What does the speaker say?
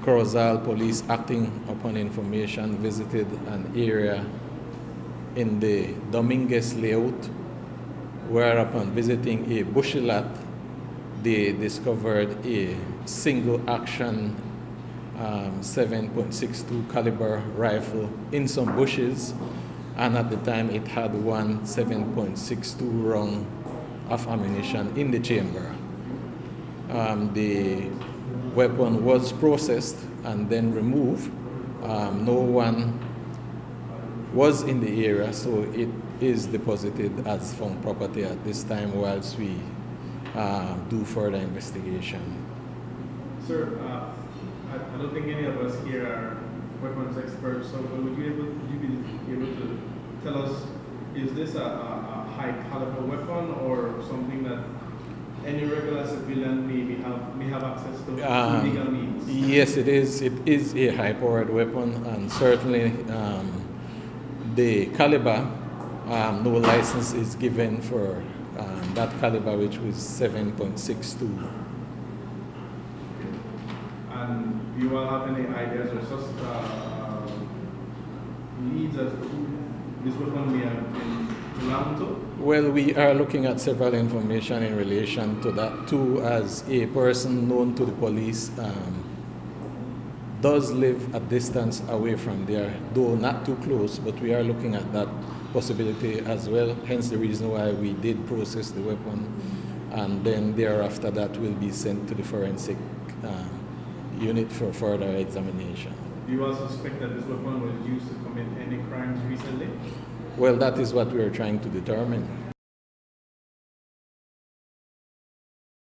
Corozal police, acting upon information, visited an area in the Dominguez layout, where upon visiting a bushy lot, they discovered a single action 7.62 caliber rifle in some bushes, and at the time it had one 7.62 round of ammunition in the chamber. The weapon was processed and then removed. No one was in the area, so it is deposited as found property at this time whilst we do further investigation. Sir, I don't think any of us here are weapons experts, so would you be able to tell us, is this a high caliber weapon or something that any regular civilian may have access to through legal means? Yes, it is. It is a high-powered weapon, and certainly the caliber, no license is given for that caliber, which was 7.62. And do you all have any ideas or leads as to who this weapon may have been belonged to? Well, we are looking at several information in relation to that too, as a person known to the police does live a distance away from there, though not too close, but we are looking at that possibility as well, hence the reason why we did process the weapon, and then thereafter that will be sent to the forensic unit for further examination. Do you also suspect that this weapon was used to commit any crimes recently? Well, that is what we are trying to determine.